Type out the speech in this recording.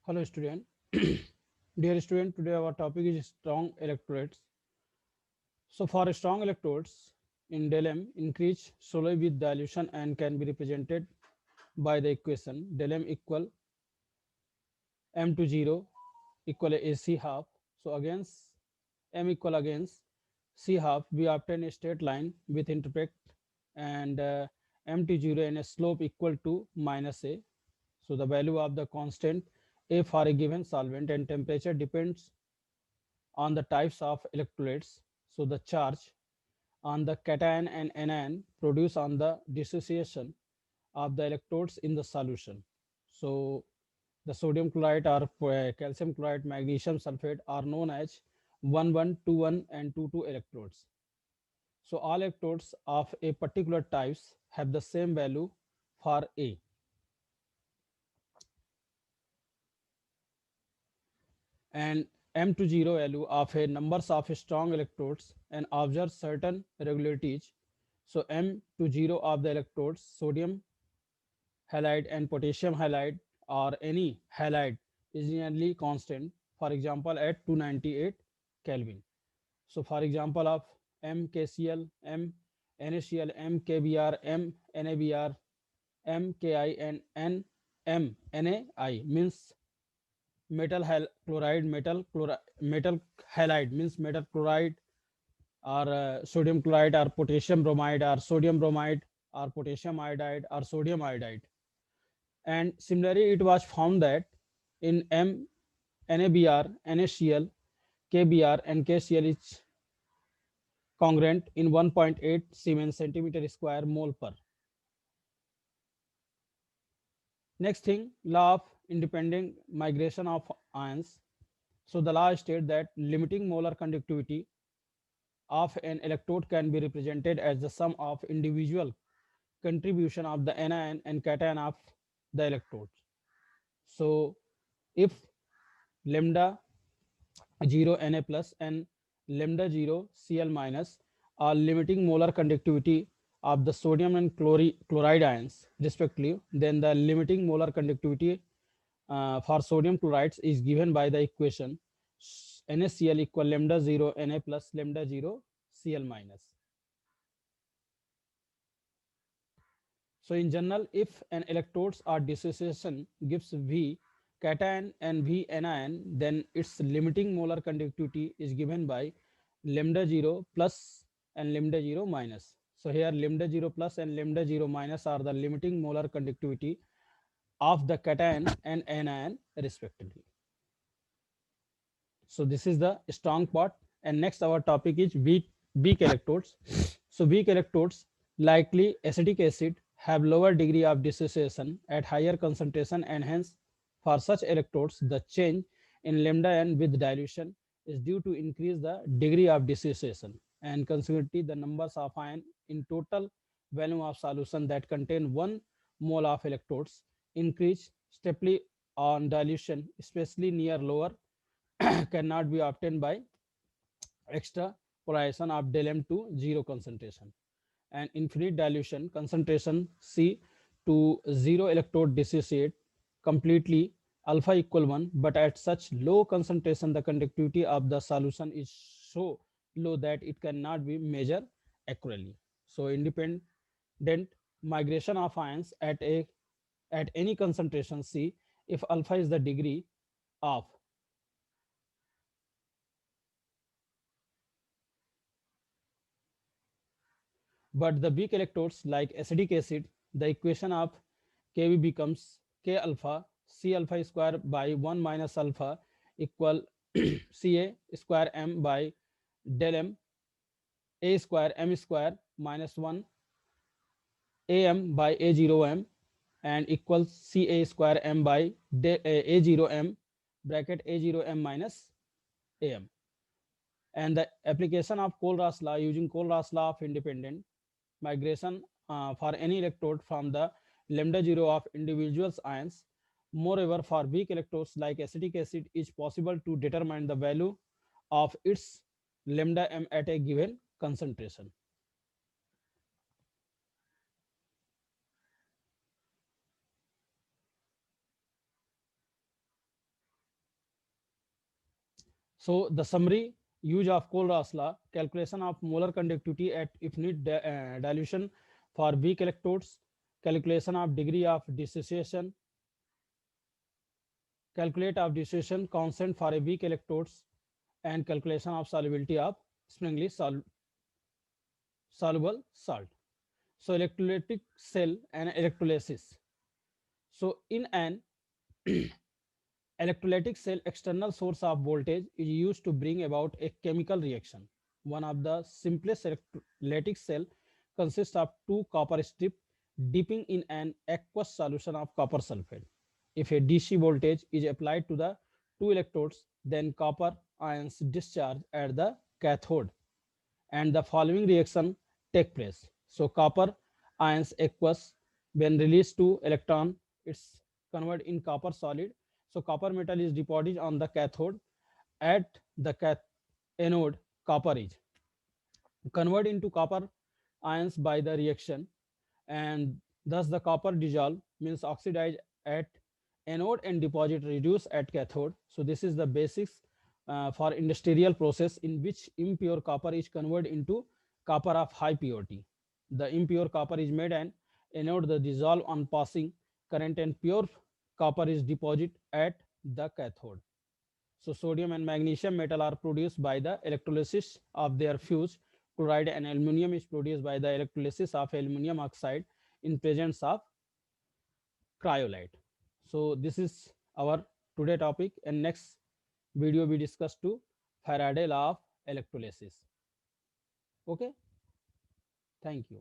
Hello student. Dear student, today our topic is strong electrodes. So for strong electrodes in delm increase slowly with dilution and can be represented by the equation delm equal m to 0 equal AC half. So against m equal against c half we obtain a straight line with intercept and m to 0 and a slope equal to minus a. So the value of the constant a for a given solvent and temperature depends on the types of electrolytes. So the charge on the cation and anion produced on the dissociation of the electrodes in the solution. So the sodium chloride or calcium chloride, magnesium sulfate are known as 1121 and 22 electrodes. So all electrodes of a particular types have the same value for A. And m to 0 value of a numbers of strong electrodes and observe certain regularities. So m to 0 of the electrodes, sodium halide and potassium halide or any halide is nearly constant, for example at 298 Kelvin. So for example of MkCl, MnHCl, MkBr, MnAbr, Mki and NMNai means metal halide means metal chloride or sodium chloride or potassium bromide or sodium bromide or potassium iodide or sodium iodide. And similarly, it was found that in NABR, NaCl, KBr, and KCl is congruent in 1.8 Siemens centimeter square mole per. Next thing, law of independent migration of ions. So the law states that limiting molar conductivity of an electrode can be represented as the sum of individual contribution of the anion and cation of the electrodes. So if lambda 0 Na plus and lambda 0 Cl minus are limiting molar conductivity of the sodium and chloride ions respectively, then the limiting molar conductivity for sodium chlorides is given by the equation NaCl equal lambda 0 Na plus lambda 0 Cl minus. So in general, if an electrodes or dissociation gives V cation and V anion, then its limiting molar conductivity is given by lambda 0 plus and lambda 0 minus. So here lambda 0 plus and lambda 0 minus are the limiting molar conductivity of the cation and anion respectively. So this is the strong part. And next our topic is weak electrodes. So weak electrodes, likely acetic acid, have lower degree of dissociation at higher concentration, and hence for such electrodes the change in lambda n with dilution is due to increase the degree of dissociation, and consequently the numbers of ion in total volume of solution that contain 1 mole of electrodes increase steeply on dilution, especially near lower cannot be obtained by extrapolation of del m to 0 concentration. And infinite dilution concentration C to 0 electrode dissociate completely alpha equal 1, but at such low concentration the conductivity of the solution is so low that it cannot be measured accurately. So independent migration of ions at any concentration C, if alpha is the degree of. But the weak electrodes like acetic acid, the equation of Kv becomes K alpha C alpha square by 1 minus alpha equal Ca square m by del m A square m square minus 1 Am by A0 m and equals Ca square m by A0 m bracket A0 m minus Am. And the application of Kohlraasch law, using Kohlraasch law of independent migration for any electrode from the lambda 0 of individuals ions. Moreover, for weak electrodes like acetic acid, it is possible to determine the value of its lambda m at a given concentration. So the summary: use of Kohlraass law, calculation of molar conductivity at infinite dilution for weak electrodes, calculation of degree of dissociation, calculate of dissociation constant for a weak electrodes, and calculation of solubility of springly soluble salt. So electrolytic cell and electrolysis. So in an electrolytic cell, external source of voltage is used to bring about a chemical reaction. One of the simplest electrolytic cell consists of two copper strips dipping in an aqueous solution of copper sulfate. If a DC voltage is applied to the two electrodes, then copper ions discharge at the cathode and the following reaction take place. So copper ions aqueous, when released to electron, it's converted in copper solid. So copper metal is deposited on the cathode. At the anode, copper is converted into copper ions by the reaction, and thus the copper dissolve means oxidize at anode and deposit reduce at cathode. So this is the basics for industrial process in which impure copper is converted into copper of high purity. The impure copper is made an anode, the dissolve on passing current, and pure copper is deposited at the cathode. So sodium and magnesium metal are produced by the electrolysis of their fused chloride, and aluminum is produced by the electrolysis of aluminum oxide in presence of cryolite. So this is our today topic, and next video we discuss to Faraday law of electrolysis. Okay, thank you.